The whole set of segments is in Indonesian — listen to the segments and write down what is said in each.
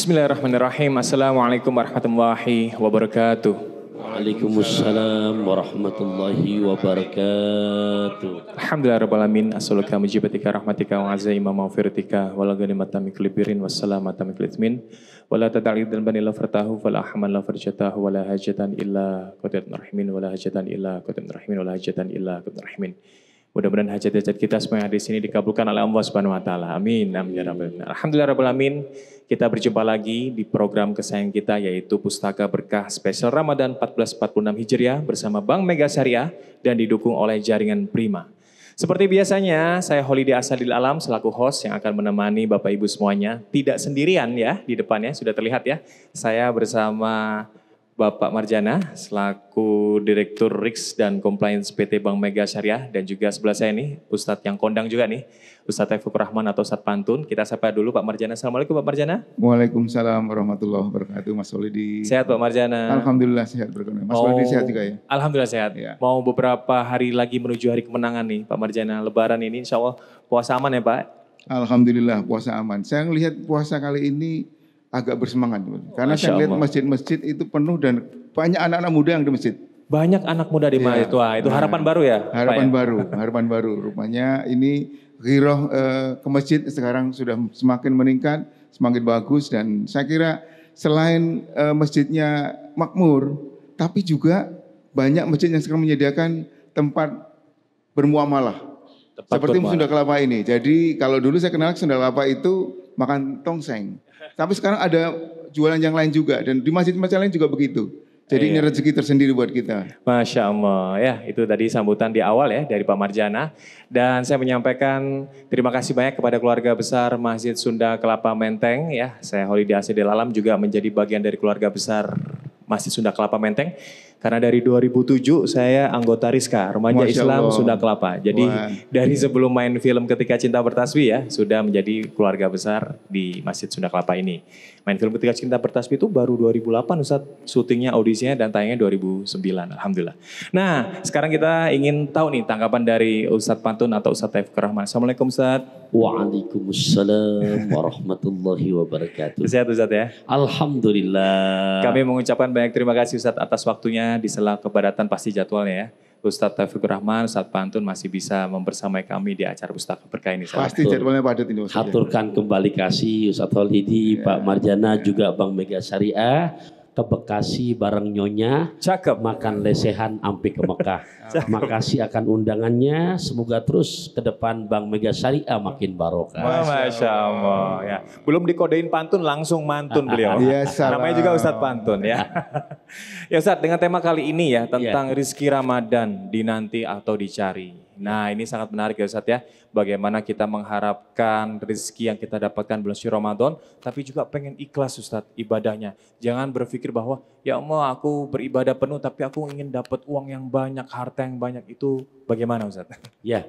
Bismillahirrahmanirrahim. Assalamualaikum warahmatullahi wabarakatuh. Waalaikumsalam warahmatullahi wabarakatuh. Alhamdulillahirrahmanirrahim. As'aluka mujibatika rahmatika wa azaima ma'firatika wa la ghanimata min kulli birrin wa salamata min kulli ithmin wa la tada'id dan bani la fartahu wa la ahman la farjatahu wa la hajatan illa qadatin rahimin wa la hajatan illa qadatin rahimin wa la hajatan illa qadatin rahimin. Mudah-mudahan hajat-hajat kita semua yang ada di sini dikabulkan oleh Allah Subhanahu wa taala. Amin. Amin ya rabbal alamin. Alhamdulillahirabbil alamin. Kita berjumpa lagi di program kesayangan kita yaitu Pustaka Berkah Spesial Ramadan 1446 Hijriah bersama Bank Mega Syariah dan didukung oleh jaringan Prima. Seperti biasanya, saya Holidi Asadil Alam selaku host yang akan menemani Bapak Ibu semuanya. Tidak sendirian ya di depannya, sudah terlihat ya. Saya bersama Bapak Marjana selaku Direktur Risk dan Compliance PT Bank Mega Syariah dan juga sebelah saya nih Ustadz yang kondang juga nih Ustadz Taufikur Rahman atau Ustadz Pantun. Kita sapa dulu Pak Marjana. Assalamualaikum Pak Marjana. Waalaikumsalam warahmatullahi wabarakatuh Mas Holidi. Sehat Pak Marjana? Alhamdulillah sehat berkenan. Mas Holidi sehat juga ya? Alhamdulillah sehat. Ya. Mau beberapa hari lagi menuju hari kemenangan nih Pak Marjana. Lebaran ini insya Allah puasa aman ya Pak? Alhamdulillah puasa aman. Saya melihat puasa kali ini agak bersemangat. Karena saya lihat masjid-masjid itu penuh dan banyak anak-anak muda yang di masjid. Banyak anak muda di masjid. Wah, itu harapan baru ya? Harapan baru. Rupanya ini ghiroh ke masjid sekarang sudah semakin meningkat, semakin bagus. Dan saya kira selain masjidnya makmur, tapi juga banyak masjid yang sekarang menyediakan tempat bermuamalah. Seperti Sunda Kelapa ini. Jadi kalau dulu saya kenal Sunda Kelapa itu makan tongseng. Tapi sekarang ada jualan yang lain juga dan di masjid-masjid lain juga begitu. Jadi ini rezeki tersendiri buat kita. Masya Allah ya, itu tadi sambutan di awal ya dari Pak Marjana. Dan saya menyampaikan terima kasih banyak kepada keluarga besar Masjid Sunda Kelapa Menteng ya. Saya Holidi Asadil Alam juga menjadi bagian dari keluarga besar Masjid Sunda Kelapa Menteng. Karena dari 2007 saya anggota Rizka, Remaja Islam Sunda Kelapa. Jadi dari sebelum main film Ketika Cinta Bertasbih ya, sudah menjadi keluarga besar di Masjid Sunda Kelapa ini. Main film Ketika Cinta Bertasbih itu baru 2008 Ustadz, syutingnya, audisinya dan tayangnya 2009, Alhamdulillah. Nah sekarang kita ingin tahu nih tanggapan dari Ustadz Pantun atau Ustadz Taufikur Rahman. Assalamualaikum Ustadz. Waalaikumsalam warahmatullahi wabarakatuh. Sehat Ustadz ya? Alhamdulillah. Kami mengucapkan banyak terima kasih Ustadz atas waktunya di sela kepadatan pasti jadwalnya ya. Ustadz Taufikur Rahman, Ustadz Pantun masih bisa membersamai kami di acara Pustaka Berkah ini. Pasti jadwalnya padat ini. Haturkan kembali kasih Ustadz Holidi, Pak Marjana juga Bank Mega Syariah. Ke Bekasi bareng Nyonya, cakep, makan lesehan ampe ke Mekah. Makasih akan undangannya, semoga terus ke depan Bank Mega Syariah makin barokah. Masya Allah ya. Belum dikodein pantun langsung mantun beliau. Namanya juga Ustadz Pantun ya. Ya Ustadz, dengan tema kali ini ya tentang rizki Ramadan dinanti atau dicari. Nah ini sangat menarik ya Ustadz ya. Bagaimana kita mengharapkan rezeki yang kita dapatkan bulan suci Ramadan. Tapi juga pengen ikhlas Ustadz ibadahnya. Jangan berpikir bahwa ya Allah aku beribadah penuh tapi aku ingin dapat uang yang banyak, harta yang banyak. Itu bagaimana Ustadz? Ya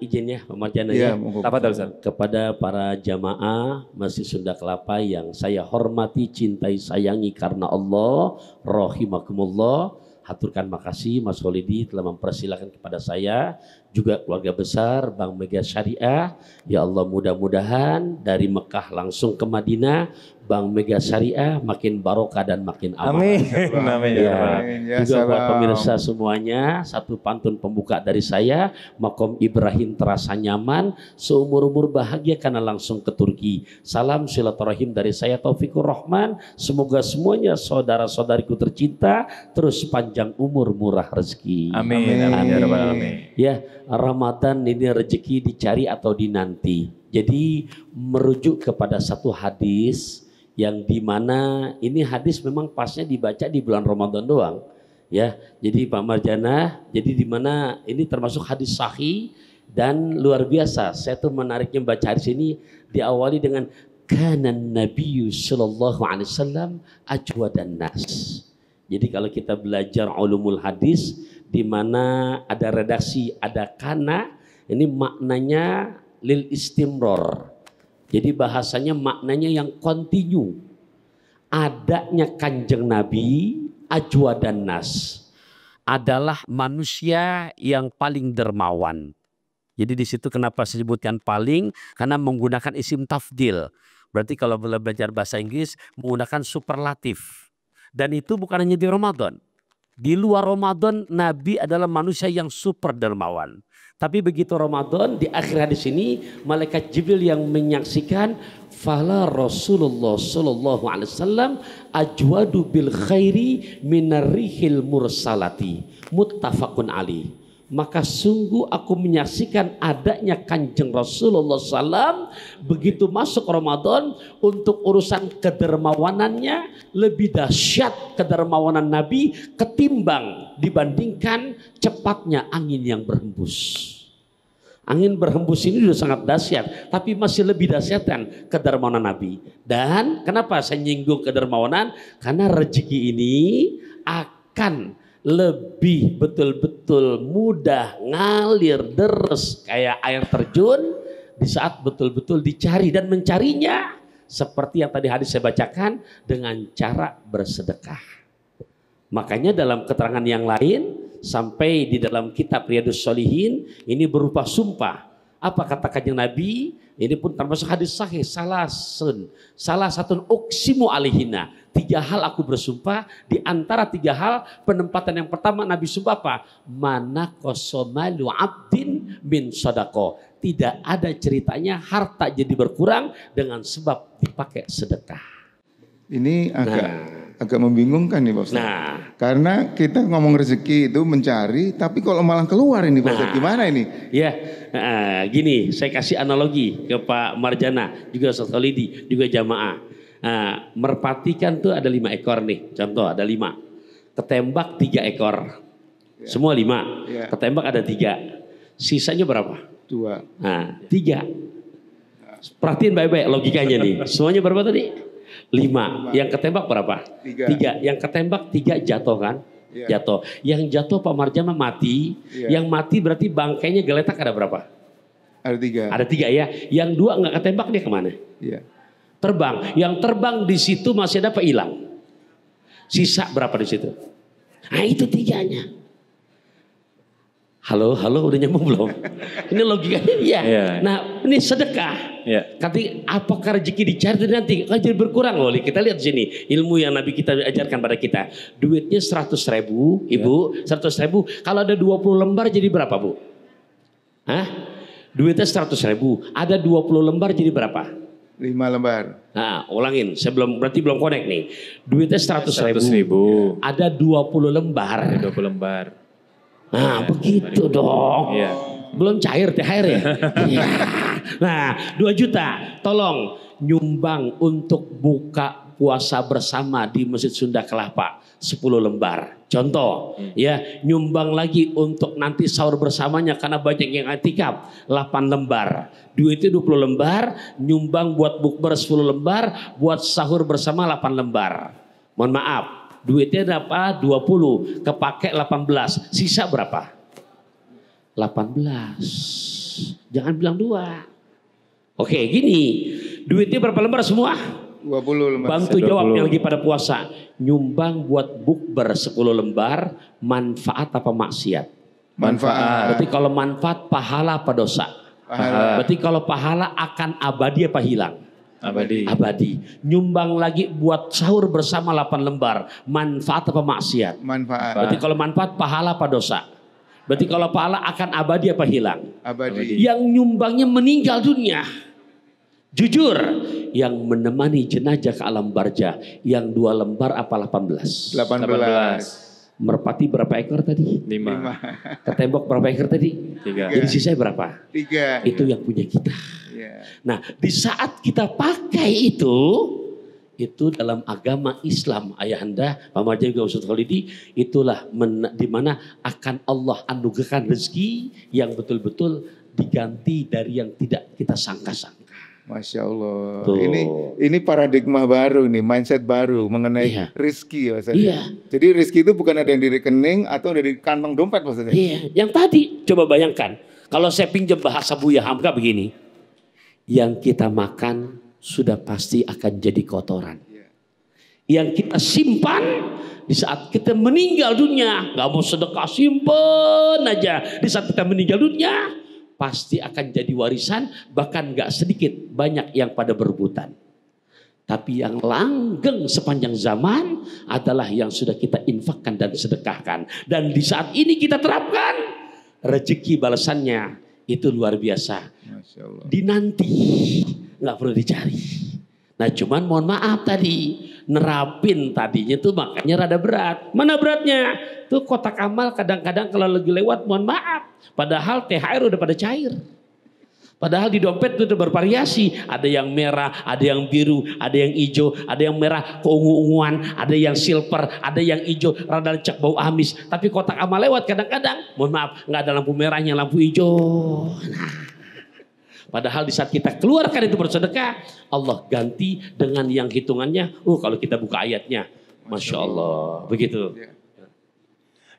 izin ya Pak Marjana ya. Apa Ustadz? Kepada para jamaah Masjid Sunda Kelapa yang saya hormati, cintai, sayangi karena Allah. Rahimakumullah. Haturkan makasih Mas Holidi telah mempersilahkan kepada saya, juga keluarga besar Bank Mega Syariah. Ya Allah mudah-mudahan dari Mekah langsung ke Madinah, Bank Mega Syariah makin barokah dan makin aman. Amin. Ya, juga buat pemirsa semuanya, satu pantun pembuka dari saya, Makom Ibrahim terasa nyaman, seumur-umur bahagia karena langsung ke Turki. Salam silaturahim dari saya Taufikur Rahman, semoga semuanya saudara-saudariku tercinta, terus panjang umur murah rezeki. Amin. Amin. Ya, Ramadan ini rezeki dicari atau dinanti. Jadi merujuk kepada satu hadis yang dimana ini hadis memang pasnya dibaca di bulan Ramadan doang. Ya, jadi Pak Marjana, jadi dimana ini termasuk hadis sahih dan luar biasa. Saya tuh menariknya baca hadis ini diawali dengan kana Nabi sallallahu alaihi wasallam ajwadan nas. Jadi kalau kita belajar ulumul hadis di mana ada redaksi, ada kana, ini maknanya lil istimror. Jadi bahasanya maknanya yang kontinu. Adanya Kanjeng Nabi ajwadan nas adalah manusia yang paling dermawan. Jadi di situ kenapa saya sebutkan paling, karena menggunakan isim tafdil. Berarti kalau belajar bahasa Inggris menggunakan superlatif. Dan itu bukan hanya di Ramadan. Di luar Ramadan Nabi adalah manusia yang super dermawan. Tapi begitu Ramadan di akhir hadis ini malaikat Jibril yang menyaksikan fala Rasulullah sallallahu alaihi wasallam ajwadu bil khairi minarihil mursalati muttafaqun ali. Maka sungguh aku menyaksikan adanya Kanjeng Rasulullah SAW begitu masuk Ramadan untuk urusan kedermawanannya lebih dahsyat kedermawanan Nabi ketimbang dibandingkan cepatnya angin yang berhembus. Angin berhembus ini sudah sangat dahsyat, tapi masih lebih dahsyatan kedermawanan Nabi. Dan kenapa saya nyinggung kedermawanan? Karena rezeki ini akan lebih betul-betul mudah ngalir deres kayak air terjun di saat betul-betul dicari, dan mencarinya seperti yang tadi hadis saya bacakan dengan cara bersedekah. Makanya dalam keterangan yang lain sampai di dalam kitab Riyadhus Shalihin ini berupa sumpah. Apa kata Kanjeng Nabi? Ini pun termasuk hadis sahih. Salah satu uksimu alihina. 3 hal aku bersumpah. Di antara 3 hal penempatan yang pertama Nabi sumpah apa? Mana kosomalu abdin bin sodako. Tidak ada ceritanya harta jadi berkurang dengan sebab dipakai sedekah. Ini agak membingungkan nih Pak Ustaz. Karena kita ngomong rezeki itu mencari, tapi kalau malah keluar ini Pak Ustaz, gimana ini? Ya, gini saya kasih analogi ke Pak Marjana, juga Ustaz Khalidi, juga jamaah. Merpati kan tuh ada 5 ekor nih, contoh ada 5. Ketembak 3 ekor, semua 5. Ketembak ada 3, sisanya berapa? 2. 3. Perhatiin baik-baik logikanya nih, semuanya berapa tadi? 5. Yang ketembak berapa? 3. Yang ketembak 3 jatuh kan? Jatuh. Yang jatuh Pak Marjana mati. Yang mati berarti bangkainya geletak ada berapa? Ada 3. Ada 3 ya. Yang 2 nggak ketembak dia kemana? Terbang. Yang terbang di situ masih ada apa? Hilang. Sisa berapa di situ? Nah itu 3-nya. Halo, udah nyambung belum? Ini logikanya ya. Nah, ini sedekah. Nanti apakah rezeki dicari nanti jadi berkurang loh. Kita lihat di sini ilmu yang Nabi kita ajarkan pada kita. Duitnya 100.000, Ibu, 100.000. Kalau ada 20 lembar jadi berapa, Bu? Duitnya 100.000. Ada 20 lembar jadi berapa? 5 lembar. Nah, ulangin. Berarti belum connect nih. Duitnya 100.000. Ada 20 lembar. Ada 20 lembar. Nah begitu dong. Belum cair THR ya. Nah 2 juta tolong nyumbang untuk buka puasa bersama di Masjid Sunda Kelapa 10 lembar. Contoh ya, nyumbang lagi untuk nanti sahur bersamanya karena banyak yang i'tikaf 8 lembar. Duitnya 20 lembar, nyumbang buat bukber 10 lembar, buat sahur bersama 8 lembar. Mohon maaf. Duitnya berapa? 20, kepake 18, sisa berapa? 18. Jangan bilang 2. Oke, gini. Duitnya berapa lembar semua? 20 lembar. Bantu jawab yang lagi pada puasa. Nyumbang buat bukber 10 lembar, manfaat apa maksiat? Manfaat. Berarti kalau manfaat pahala apa dosa? Pahala. Berarti kalau pahala akan abadi apa hilang? Abadi. Nyumbang lagi buat sahur bersama 8 lembar. Manfaat apa maksiat? Manfaat. Berarti kalau manfaat pahala apa dosa? Berarti kalau pahala akan abadi apa hilang? Abadi. Yang nyumbangnya meninggal dunia. Jujur, yang menemani jenazah ke alam barzah yang 2 lembar apa 18? 18. Merpati berapa ekor tadi? 5. Ketembok berapa ekor tadi? 3. Jadi sisanya berapa? 3. Itu yang punya kita. Nah, di saat kita pakai itu dalam agama Islam, ayahanda, Pak Marjana juga Ustaz Khalidi, itulah di mana akan Allah anugerahkan rezeki yang betul-betul diganti dari yang tidak kita sangka-sangka. Masya Allah. Ini paradigma baru nih, mindset baru mengenai rezeki ya Ustaz. Jadi rezeki itu bukan ada yang di rekening atau ada di kantong dompet maksudnya. Yang tadi coba bayangkan, kalau saya pinjam bahasa Buya Hamka begini. Yang kita makan sudah pasti akan jadi kotoran. Yang kita simpan di saat kita meninggal dunia, nggak mau sedekah simpen aja. Di saat kita meninggal dunia, pasti akan jadi warisan, bahkan nggak sedikit banyak yang pada berebutan. Tapi yang langgeng sepanjang zaman adalah yang sudah kita infakkan dan sedekahkan. Dan di saat ini kita terapkan, rezeki balasannya itu luar biasa. Masya Allah. Dinanti, nggak perlu dicari. Nah cuman mohon maaf tadi, nerapin tadinya tuh makanya rada berat. Mana beratnya? Tuh kotak amal kadang-kadang kalau lagi lewat mohon maaf. Padahal THR udah pada cair. Padahal di dompet itu bervariasi, ada yang merah, ada yang biru, ada yang hijau, ada yang merah keungu-unguan, ada yang silver, ada yang hijau, rada lecek bau amis. Tapi kotak amal lewat kadang-kadang, mohon maaf, nggak ada lampu merahnya, lampu hijau. Nah, padahal di saat kita keluarkan itu bersedekah, Allah ganti dengan yang hitungannya. Kalau kita buka ayatnya, Masya Allah, begitu.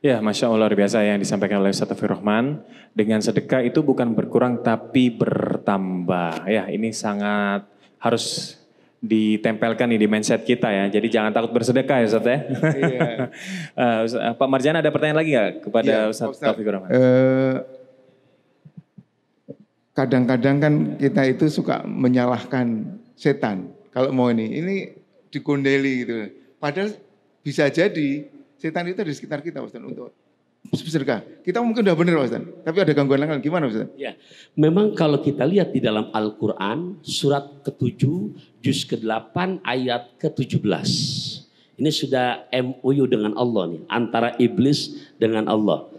Ya, Masya Allah luar biasa yang disampaikan oleh Ustaz Taufik Rahman. Dengan sedekah itu bukan berkurang tapi bertambah. Ya, ini sangat harus ditempelkan nih di mindset kita ya. Jadi jangan takut bersedekah ya Ustaz ya. Iya. Pak Marjana ada pertanyaan lagi nggak kepada Ustaz Taufik Rahman? Kadang-kadang kan kita itu suka menyalahkan setan. Kalau mau ini dikondeli gitu. Padahal bisa jadi setan itu di sekitar kita Ustaz untuk bersedekah. Kita mungkin udah benar Ustaz, tapi ada gangguan lain gimana Ustaz? Ya, memang kalau kita lihat di dalam Al-Quran surat ke-7 juz ke-8 ayat ke-17. Ini sudah MOU dengan Allah nih, antara iblis dengan Allah.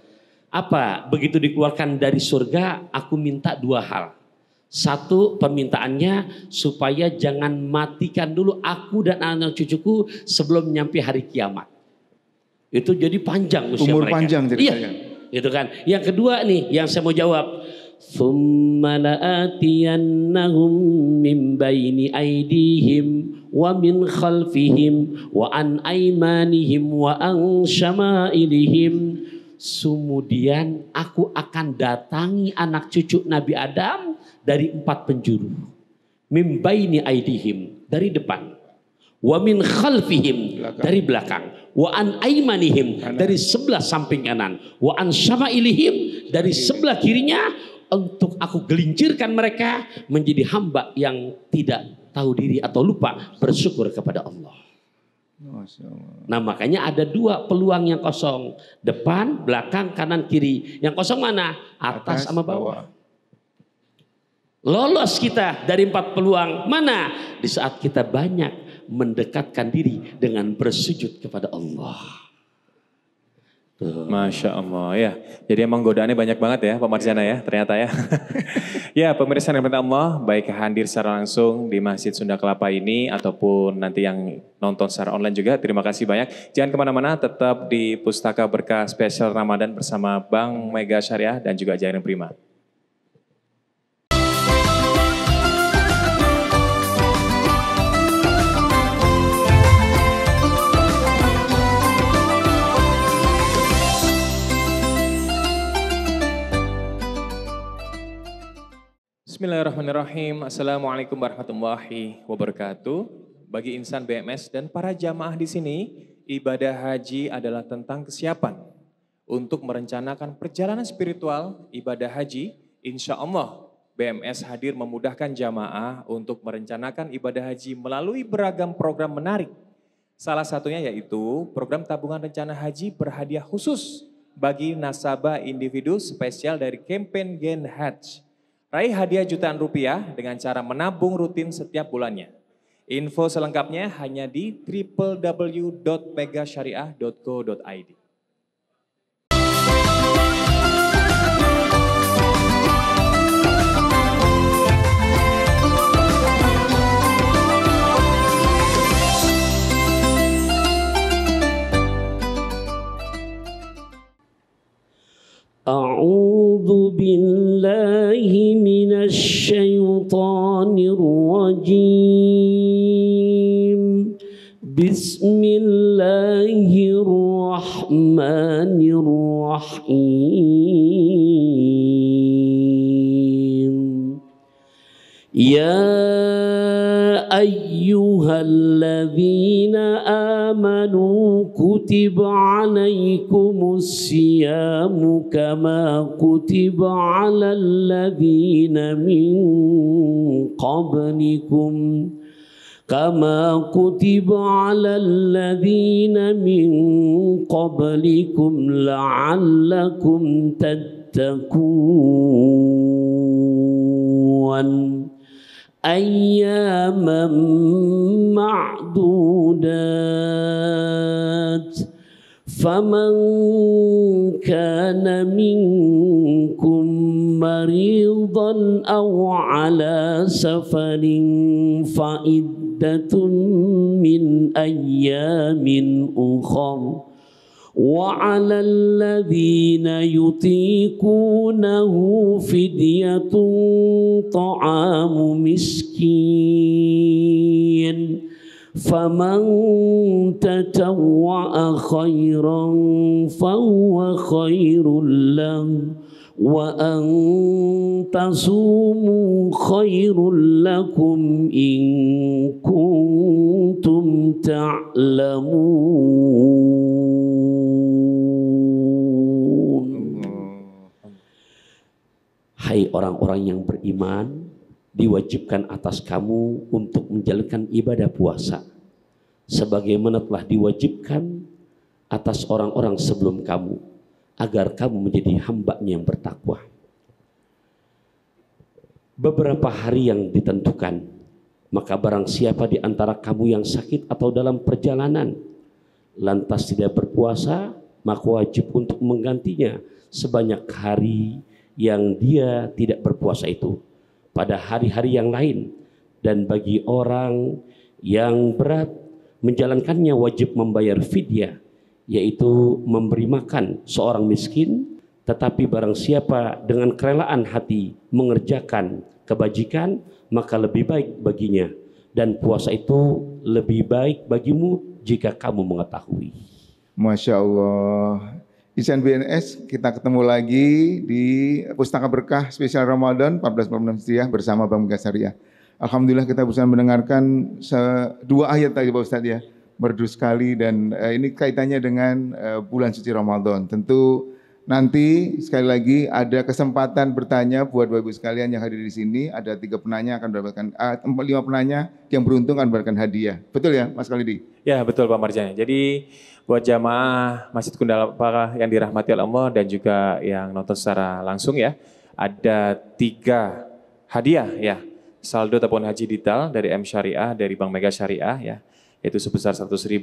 Apa? Begitu dikeluarkan dari surga, aku minta dua hal. Satu, permintaannya supaya jangan matikan dulu aku dan anak cucuku sebelum nyampe hari kiamat. Itu jadi panjang usia umur mereka. Panjang ceritanya. Iya, gitu kan. Yang kedua nih, yang saya mau jawab. Thumma la'atiyannahum min baini aydihim wa min khalfihim wa an aymanihim wa an syama'ilihim. Kemudian aku akan datangi anak cucu Nabi Adam dari 4 penjuru. Min baini aydihim, dari depan. Wa min khalfihim, dari belakang. Wa an aymanihim, dari sebelah samping kanan. Wa an syama'ilihim, dari sebelah kirinya, untuk aku gelincirkan mereka menjadi hamba yang tidak tahu diri atau lupa bersyukur kepada Allah. Nah makanya ada 2 peluang yang kosong. Depan, belakang, kanan, kiri. Yang kosong mana? Atas sama bawah. Lolos kita dari 4 peluang. Mana? Di saat kita banyak mendekatkan diri dengan bersujud kepada Allah. Tuh. Masya Allah ya. Jadi emang godaannya banyak banget ya Pak Marjana ya ternyata ya. Ya pemirsa yang berkata Allah, baik hadir secara langsung di Masjid Sunda Kelapa ini ataupun nanti yang nonton secara online juga, terima kasih banyak. Jangan kemana-mana, tetap di Pustaka Berkah Spesial Ramadan bersama Bank Mega Syariah dan juga Jaringan Prima. Bismillahirrahmanirrahim. Assalamualaikum warahmatullahi wabarakatuh. Bagi insan BMS dan para jamaah di sini, ibadah haji adalah tentang kesiapan untuk merencanakan perjalanan spiritual ibadah haji. Insya Allah BMS hadir memudahkan jamaah untuk merencanakan ibadah haji melalui beragam program menarik. Salah satunya yaitu program tabungan rencana haji berhadiah khusus bagi nasabah individu spesial dari campaign Gen Hajj. Raih hadiah jutaan rupiah dengan cara menabung rutin setiap bulannya. Info selengkapnya hanya di www.megasyariah.co.id. A'udzu billahi minasy syaithanir rajim. Bismillahirrahmanirrahim. Ya ayyuhalladzina amanu kutiba alaikumus siyamu kama kutiba alal ladzina min qablikum كما كتب على الذين من قبلكم لعلكم تتقون أياما معدودات فمن كان منكم مريضا أو على سفر فعدة من أيام أخر وعلى الذين يطيقونه فدية طعام مسكين فمن تطوع خيرا فهو خير له وأن تصوموا خير لكم إن كنتم تعلمون. Hai orang-orang yang beriman, diwajibkan atas kamu untuk menjalankan ibadah puasa sebagaimana telah diwajibkan atas orang-orang sebelum kamu agar kamu menjadi hamba-Nya yang bertakwa. Beberapa hari yang ditentukan, maka barang siapa di antara kamu yang sakit atau dalam perjalanan lantas tidak berpuasa, maka wajib untuk menggantinya sebanyak hari yang dia tidak berpuasa itu pada hari-hari yang lain. Dan bagi orang yang berat menjalankannya wajib membayar fidyah, yaitu memberi makan seorang miskin. Tetapi barang siapa dengan kerelaan hati mengerjakan kebajikan, maka lebih baik baginya, dan puasa itu lebih baik bagimu jika kamu mengetahui. Masya Allah. Ihsan BNS, kita ketemu lagi di Pustaka Berkah spesial Ramadan 1446 Hijriah bersama Bank Mega Syariah. Alhamdulillah kita bisa mendengarkan dua ayat tadi Pak Ustadz ya, merdu sekali, dan ini kaitannya dengan bulan suci Ramadan. Tentu nanti sekali lagi ada kesempatan bertanya buat Bapak Ibu sekalian yang hadir di sini. Ada 3 penanya akan mendapatkan 5 penanya yang beruntung akan mendapatkan hadiah. Betul ya Mas Khalidi? Ya betul Pak Marjana. Jadi buat jamaah Masjid Gundala yang dirahmati Allah dan juga yang nonton secara langsung ya, ada 3 hadiah ya, saldo ataupun haji digital dari M Syariah, dari Bank Mega Syariah ya, yaitu sebesar 100.000,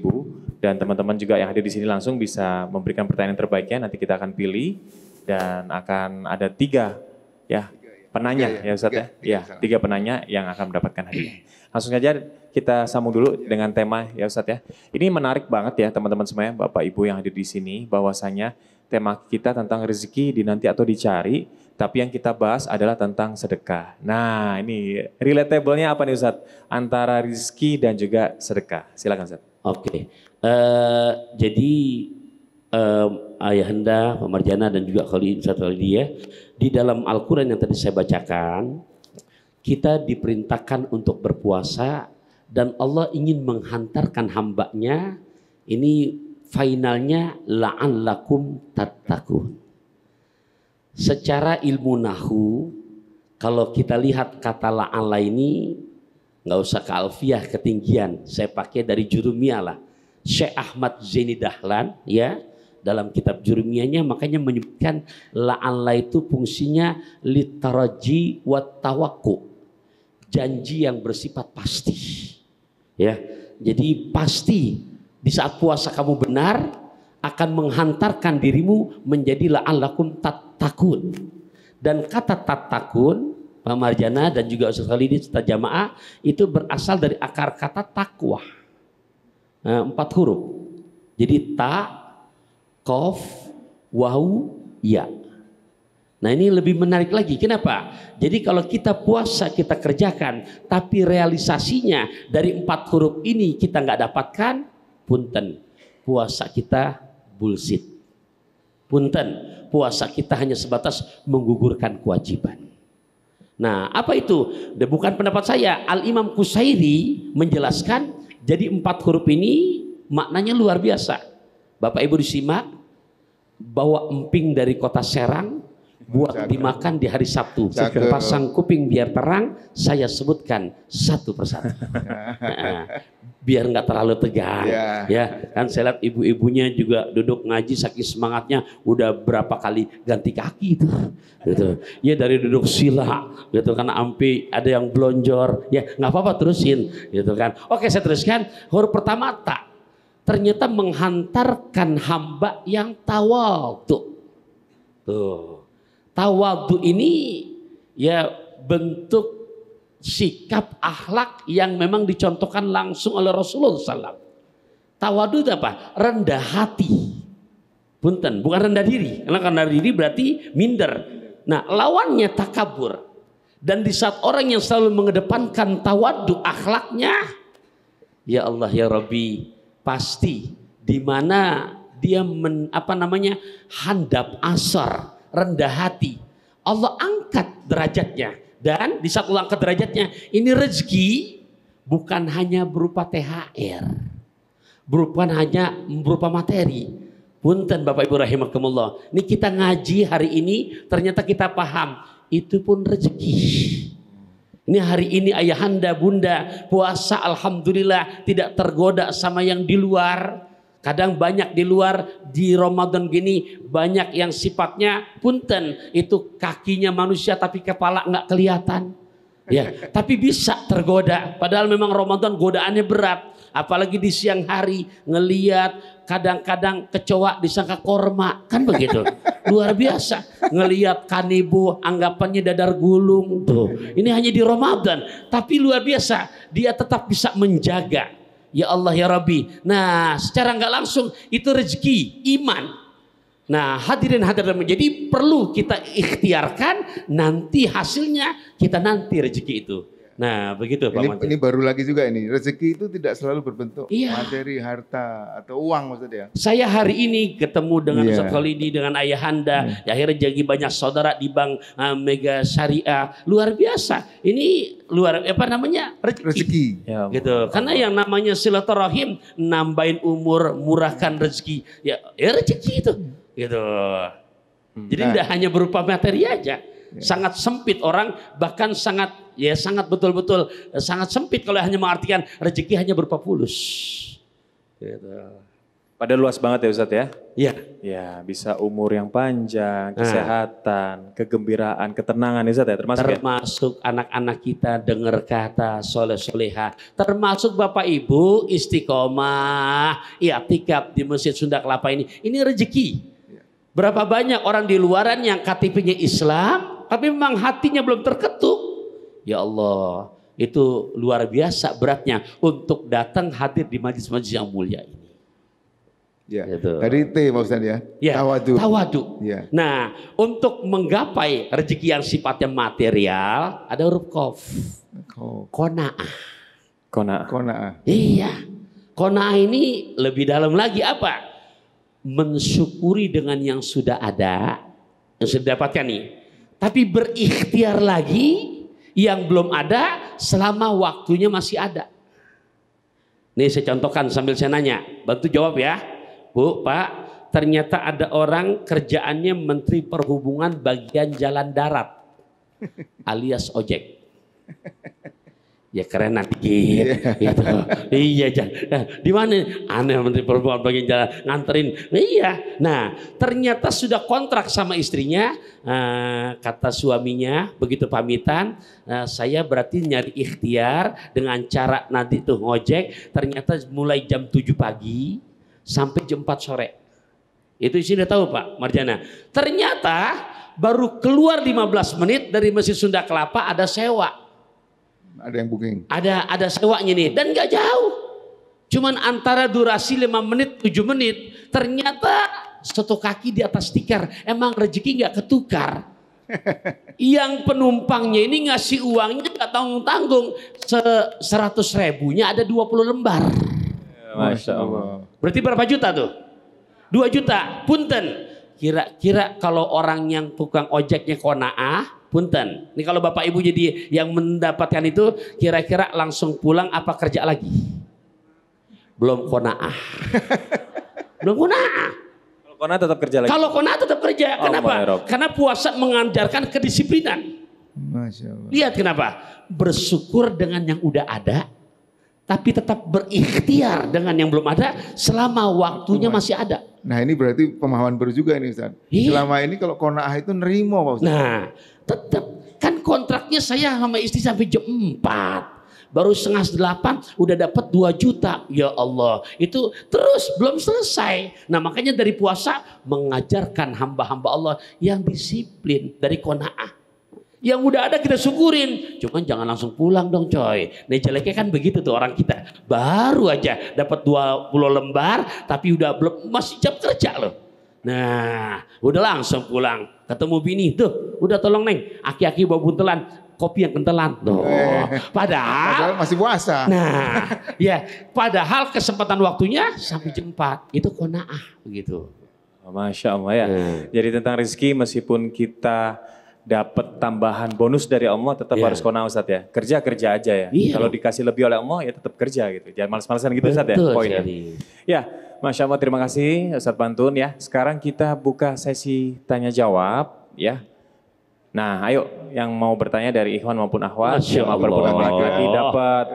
dan teman-teman juga yang hadir di sini langsung bisa memberikan pertanyaan terbaiknya, nanti kita akan pilih dan akan ada 3 ya penanya ya Ustaz ya. Ya, 3 penanya yang akan mendapatkan hadiah. Langsung saja kita sambung dulu dengan tema ya Ustaz ya. Ini menarik banget ya teman-teman semuanya, Bapak Ibu yang hadir di sini, bahwasanya tema kita tentang rezeki dinanti atau dicari, tapi yang kita bahas adalah tentang sedekah. Nah ini relatable-nya apa nih Ustaz? Antara rezeki dan juga sedekah. Silakan Ustaz. Oke, jadi Ayahanda, Pak Marjana dan juga Khalid ya, di dalam Al-Quran yang tadi saya bacakan, kita diperintahkan untuk berpuasa dan Allah ingin menghantarkan hambanya, ini finalnya la'allakum tattaqun. Secara ilmu nahu, kalau kita lihat kata la'alla ini, nggak usah ke alfiyah ketinggian, saya pakai dari Jurumiyah lah. Syekh Ahmad Zaini Dahlan ya, dalam kitab Jurumiyahnya makanya menyebutkan la'alla itu fungsinya litaraji wat tawakku, janji yang bersifat pasti ya. Jadi pasti di saat puasa kamu benar akan menghantarkan dirimu menjadi la'allakum tattaqun. Dan kata tattaqun Pak Marjana dan juga Ustaz Khalidi serta jamaah itu berasal dari akar kata takwa, 4 huruf. Jadi ta, Qaf, Waw, Ya. Nah ini lebih menarik lagi. Kenapa? Jadi kalau kita puasa kita kerjakan, tapi realisasinya dari 4 huruf ini kita nggak dapatkan, punten, puasa kita bullshit. Punten, puasa kita hanya sebatas menggugurkan kewajiban. Nah apa itu? Bukan pendapat saya. Al-Imam Qusairi menjelaskan, jadi 4 huruf ini maknanya luar biasa. Bapak Ibu disimak, bawa emping dari kota Serang, buat dimakan di hari Sabtu. Cakep. Pasang kuping biar terang, saya sebutkan satu persatu. Nah, biar nggak terlalu tegang. Ya, kan saya lihat ibu-ibunya juga duduk ngaji saking semangatnya, udah berapa kali ganti kaki itu. Gitu. Ya dari duduk sila, gitu kan, sampai ada yang blonjor. Ya nggak apa-apa, terusin, gitu kan. Oke, saya teruskan. Huruf pertama ta. Ternyata menghantarkan hamba yang tawadhu. Tuh. Tawadhu ini ya bentuk sikap akhlak yang memang dicontohkan langsung oleh Rasulullah SAW. Tawadhu itu apa? Rendah hati. Punten, bukan rendah diri. Karena rendah diri berarti minder. Nah, lawannya takabur. Dan di saat orang yang selalu mengedepankan tawadhu akhlaknya, ya Allah ya Rabbi, pasti di mana dia handap asar, rendah hati, Allah angkat derajatnya. Dan di saat Allah angkat derajatnya, ini rezeki bukan hanya berupa THR, bukan hanya berupa materi. Punten Bapak Ibu rahimakumullah, ini kita ngaji hari ini ternyata kita paham itu pun rezeki. Ini hari ini ayahanda bunda puasa alhamdulillah tidak tergoda sama yang di luar. Kadang banyak di luar di Ramadan gini banyak yang sifatnya punten itu kakinya manusia tapi kepala nggak kelihatan. Ya, tapi bisa tergoda. Padahal memang Ramadan godaannya berat. Apalagi di siang hari ngeliat kadang-kadang kecoa disangka korma, kan begitu. Luar biasa. Ngeliat kanibu anggapannya dadar gulung. Tuh. Ini hanya di Ramadan, tapi luar biasa. Dia tetap bisa menjaga. Ya Allah ya Rabbi. Nah, secara nggak langsung itu rezeki iman. Nah, hadirin jadi perlu kita ikhtiarkan, nanti hasilnya kita nanti rezeki itu. Nah, begitu Pak Mantir. Ini baru lagi juga ini. Rezeki itu tidak selalu berbentuk materi, harta atau uang maksudnya. Saya hari ini ketemu dengan Ustaz Khalidi, dengan Ayahanda. Ya, akhirnya jadi banyak saudara di Bank Mega Syariah. Luar biasa. Ini rezeki. Ya, gitu. Karena yang namanya silaturahim, nambahin umur, murahkan rezeki. Ya rezeki itu. Gitu. Jadi tidak hanya berupa materi aja. Sangat sempit orang, bahkan sangat betul-betul sangat sempit kalau hanya mengartikan rezeki hanya berupa fulus. Gitu. Pada luas banget ya Ustadz ya? Iya. Ya, bisa umur yang panjang, kesehatan, kegembiraan, ketenangan ya Ustadz ya, termasuk anak-anak kita dengar kata soleh-soleha, termasuk Bapak Ibu istiqomah, i'tikaf di Masjid Sunda Kelapa ini rezeki. Berapa banyak orang di luaran yang KTP-nya Islam, tapi memang hatinya belum terketuk. Ya Allah, itu luar biasa beratnya untuk datang hadir di majlis-majlis yang mulia ini. Ya, gitu. Tadi T Pak Ustaz ya, tawadhu. Ya. Nah, untuk menggapai rezeki yang sifatnya material, ada huruf qaf. Qanaah. Qanaah. Iya. Qanaah ini lebih dalam lagi apa? Mensyukuri dengan yang sudah ada, yang sudah dapatkan nih. Tapi berikhtiar lagi yang belum ada selama waktunya masih ada. Nih saya contohkan sambil saya nanya, bantu jawab ya. Bu, Pak, ternyata ada orang kerjaannya Menteri Perhubungan bagian jalan darat alias ojek. Ya keren nanti gitu. Iya jangan. Di mana? Aneh Menteri Perhubungan bagian jalan nganterin. Iya. Nah, ternyata sudah kontrak sama istrinya. Kata suaminya begitu pamitan, saya berarti nyari ikhtiar dengan cara nanti tuh ngojek. Ternyata mulai jam 7 pagi sampai jam 4 sore. Itu sudah tahu Pak Marjana. Ternyata baru keluar 15 menit dari Masjid Sunda Kelapa ada sewa. Ada yang booking. Ada sewanya nih dan nggak jauh. Cuman antara durasi 5 menit 7 menit. Ternyata satu kaki di atas tikar. Emang rezeki nggak ketukar. Yang penumpangnya ini ngasih uangnya nggak tanggung-tanggung. 100 ribunya ada 20 lembar. Masya Allah. Berarti berapa juta tuh? 2 juta. Punten. Kira-kira kalau orang yang tukang ojeknya qanaah, punten. Ini kalau Bapak Ibu jadi yang mendapatkan itu, kira-kira langsung pulang apa kerja lagi? Belum qanaah. Belum qanaah. Kona tetap kerja lagi. Kalau qanaah tetap kerja. Kenapa? ya Rob. Karena puasa mengajarkan kedisiplinan. Masya Allah. Lihat kenapa? Bersyukur dengan yang udah ada, tapi tetap berikhtiar dengan yang belum ada selama waktunya masih ada. Nah ini berarti pemahaman baru juga ini Ustaz. Iya. Selama ini kalau qanaah itu nerimo Pak Ustaz. Nah, tetap kan kontraknya saya sama istri sampai jam 4. Baru 7:30 udah dapat 2 juta. Ya Allah, itu terus belum selesai. Nah, makanya dari puasa mengajarkan hamba-hamba Allah yang disiplin dari qanaah. Yang udah ada kita syukurin. Cuman jangan langsung pulang dong coy. Nah jeleknya kan begitu tuh orang kita. Baru aja dapat 20 lembar tapi udah belum masih jam kerja loh. Nah udah langsung pulang. Ketemu bini tuh. Udah tolong Neng. Aki-aki bawa buntelan. Kopi yang kentelan. Tuh. Padahal masih puasa. Nah ya padahal kesempatan waktunya sampai jam 4. Itu qanaah begitu. Masya Allah ya. Jadi tentang rezeki meskipun kita dapat tambahan bonus dari Allah tetap harus qanaah Ustaz ya. Kerja aja ya. Kalau dikasih lebih oleh Allah ya tetap kerja gitu. Jangan males-malesan gitu Ustaz ya. Poinnya. Ya, Masya Allah terima kasih Ustaz Pantun ya. Sekarang kita buka sesi tanya jawab ya. Nah ayo yang mau bertanya dari ikhwan maupun akhwat. Yang mau berperan lagi dapat.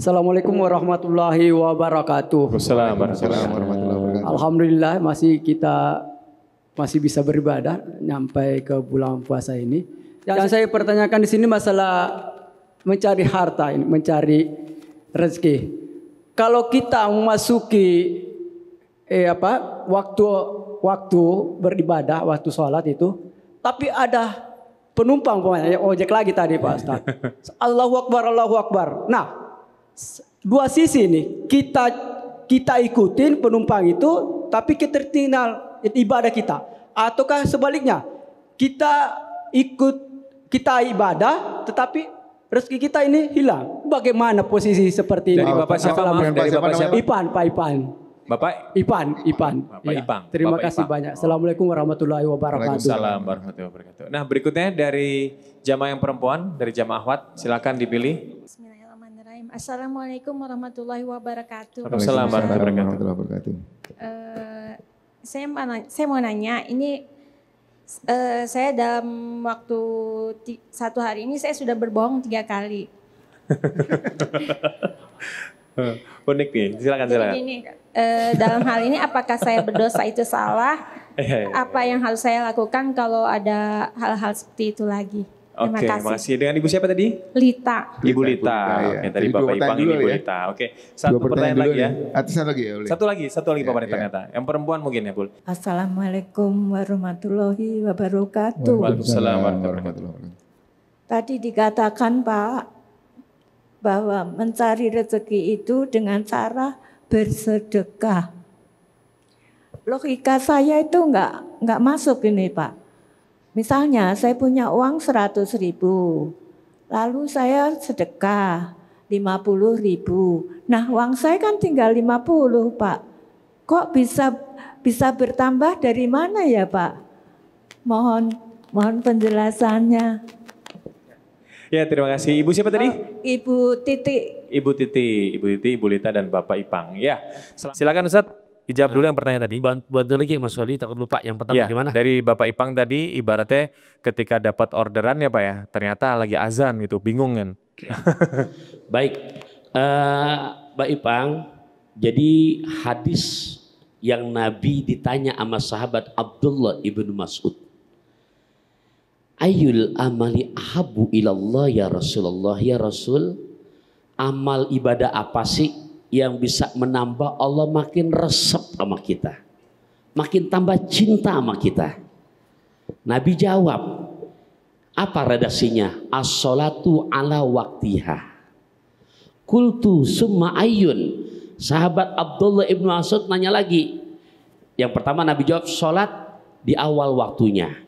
Assalamualaikum warahmatullahi wabarakatuh. Waalaikumsalam warahmatullahi wabarakatuh. Alhamdulillah masih bisa beribadah sampai ke bulan puasa ini. Yang saya pertanyakan di sini masalah mencari harta ini, mencari rezeki. Kalau kita memasuki waktu beribadah, waktu sholat itu, tapi ada penumpang ojek lagi tadi Pak Ustaz. Allahu Akbar, Allahu Akbar. Nah, dua sisi nih. Kita ikutin penumpang itu, tapi kita tertinggal ibadah kita, ataukah sebaliknya kita ibadah tetapi rezeki kita ini hilang. Bagaimana posisi seperti ini? Dari Bapak siapa? Dari Bapak siapa? Pak Ipan. Bapak Ipan. Bapak Ipang. Terima Bapak kasih Ipang. banyak. Assalamualaikum warahmatullahi wabarakatuh. Waalaikumsalam warahmatullahi wabarakatuh. Nah berikutnya dari jamaah yang perempuan, dari jamaah akhwat, silakan dipilih. Bismillahirrahmanirrahim. Assalamualaikum warahmatullahi wabarakatuh. Waalaikumsalam warahmatullahi wabarakatuh. Saya mau nanya, ini saya dalam waktu 1 hari ini saya sudah berbohong 3 kali. Unik nih, silakan. Jadi gini, dalam hal ini apakah saya berdosa itu salah? Apa yang harus saya lakukan kalau ada hal-hal seperti itu lagi? Terima Oke, kasih. makasih. Dengan Ibu siapa tadi? Lita. Ibu Lita. Oke, tadi Bapak Ipang ini Ibu Lita. Oke, satu pertanyaan lagi ya. Satu lagi ya. Satu lagi Bapak ternyata. Yang perempuan mungkin ya, Bu. Assalamualaikum warahmatullahi wabarakatuh. Waalaikumsalam warahmatullahi wabarakatuh. Tadi dikatakan Pak bahwa mencari rezeki itu dengan cara bersedekah. Logika saya itu enggak masuk ini Pak. Misalnya saya punya uang 100.000, lalu saya sedekah 50.000. Nah uang saya kan tinggal 50 Pak. Kok bisa bertambah dari mana ya Pak? Mohon penjelasannya. Ya terima kasih. Ibu siapa tadi? Ibu Titi. Ibu Titi, Ibu Lita dan Bapak Ipang. Ya, silakan Ustadz. Dijawab dulu yang pertanyaan tadi. Bantu lagi Mas Wali, takut lupa yang pertama Ya, gimana? dari Bapak Ipang tadi ibaratnya ketika dapat orderan ya Pak ya, ternyata lagi azan gitu, bingung kan. Baik, Mbak Ipang, jadi hadis yang Nabi ditanya sama sahabat Abdullah ibnu Mas'ud. Ayyul amali ahabu ilallah ya Rasulullah, ya Rasul, amal ibadah apa sih yang bisa menambah Allah makin resep sama kita, makin tambah cinta sama kita? Nabi jawab, apa redaksinya? As-sholatu ala waktiha. Kultu summa ayyun. Sahabat Abdullah ibnu Mas'ud nanya lagi. Yang pertama Nabi jawab sholat di awal waktunya.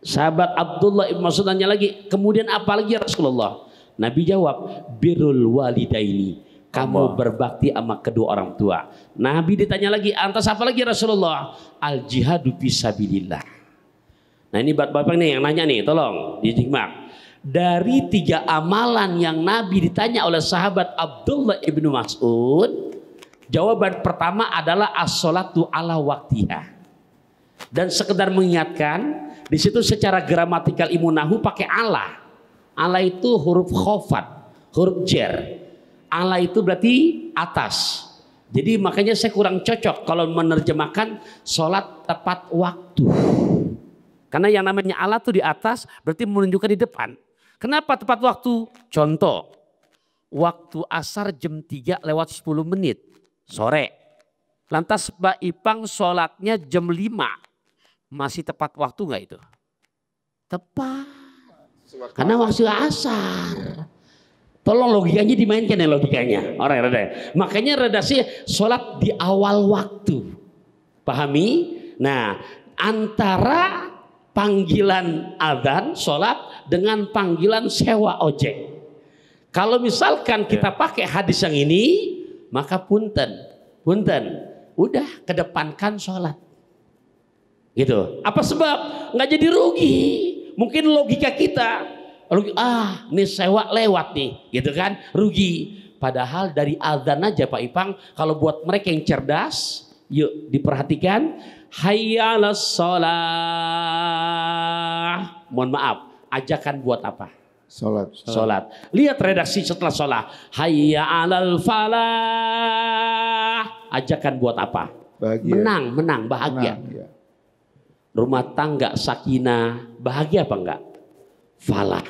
Sahabat Abdullah ibnu Mas'ud nanya lagi, kemudian apa lagi ya Rasulullah? Nabi jawab, birrul walidaini. Kamu berbakti sama kedua orang tua. Nabi ditanya lagi, antas apa lagi Rasulullah? Al jihadu fisabilillah. Nah ini bapak nih yang nanya nih, tolong disimak. Dari 3 amalan yang Nabi ditanya oleh sahabat Abdullah ibnu Mas'ud, jawaban pertama adalah as-sholatu ala waktiha. Dan sekedar mengingatkan, di situ secara gramatikal ilmu nahwu pakai ala. Ala itu huruf khofat, huruf jer. Ala itu berarti atas. Jadi makanya saya kurang cocok kalau menerjemahkan sholat tepat waktu. Karena yang namanya ala itu di atas berarti menunjukkan di depan. Kenapa tepat waktu? Contoh, waktu asar jam 3 lewat 10 menit sore. Lantas Mbak Ipang sholatnya jam 5. Masih tepat waktu nggak itu? Tepat. Karena waktu asar. Tolong logikanya dimainkan ya logikanya. Orang reda. Makanya redaksi sholat di awal waktu. Pahami? Nah, antara panggilan adzan sholat dengan panggilan sewa ojek. Kalau misalkan kita pakai hadis yang ini, maka punten, udah kedepankan sholat. Gitu. Apa sebab? Nggak jadi rugi. Mungkin logika kita, ini sewa lewat nih, gitu kan? Rugi. Padahal dari adzan aja Pak Ipang, kalau buat mereka yang cerdas, yuk diperhatikan. Hayya 'alas shalah. Mohon maaf, ajakan buat apa? Sholat. Lihat redaksi setelah sholat. Hayya 'alal falah. Ajakan buat apa? Bahagia. Menang, bahagia. Ya. Rumah tangga sakinah, bahagia apa enggak? Falah.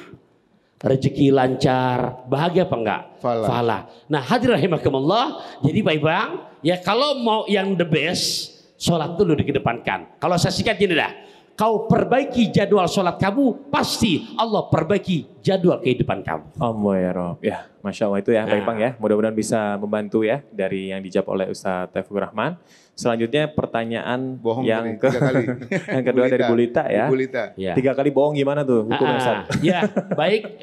Rezeki lancar, bahagia apa enggak? Falah. Nah, hadirin rahimakumullah. Jadi Pak Ipang, ya kalau mau yang the best, sholat dulu dikedepankan. Kalau saya singkat gini dah, kau perbaiki jadwal sholat kamu, pasti Allah perbaiki jadwal kehidupan kamu. Allah ya Rob. Ya, Masya Allah itu ya Pak Ipang ya. Mudah-mudahan bisa membantu ya dari yang dijawab oleh Ustaz Taufikur Rahman. Selanjutnya pertanyaan yang yang kedua dari Bu Lita ya. Ya. 3 kali bohong gimana tuh hukumnya Ustaz? Ya, baik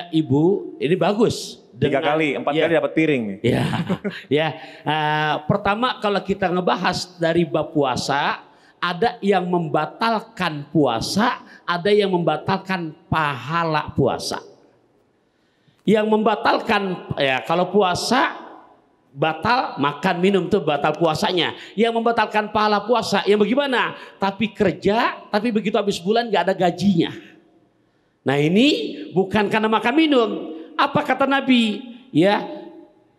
Ibu, ini bagus. 3 kali, 4 kali dapat piring nih. Ya. Pertama kalau kita ngebahas dari bab puasa, ada yang membatalkan puasa, ada yang membatalkan pahala puasa. Yang membatalkan, ya kalau puasa batal, makan minum tuh batal puasanya. Yang membatalkan pahala puasa, yang bagaimana? Tapi kerja, tapi begitu habis bulan gak ada gajinya. Nah ini bukan karena makan minum. Apa kata Nabi? Ya,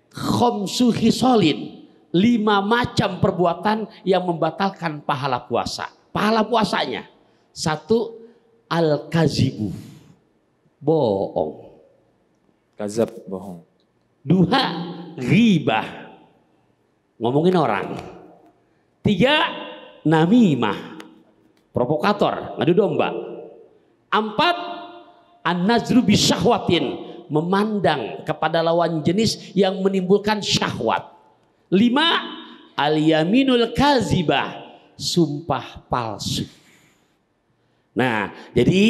khamsu khisalin. 5 macam perbuatan yang membatalkan pahala puasa. Pahala puasanya. 1, al-kazibu. Bohong. Kazab, bohong. 2, ghibah. Ngomongin orang. 3, namimah. Provokator, ngadu domba. 4, an-nazru bisyahwatin. Memandang kepada lawan jenis yang menimbulkan syahwat. 5, al-yaminul kazibah. Sumpah palsu. Nah, jadi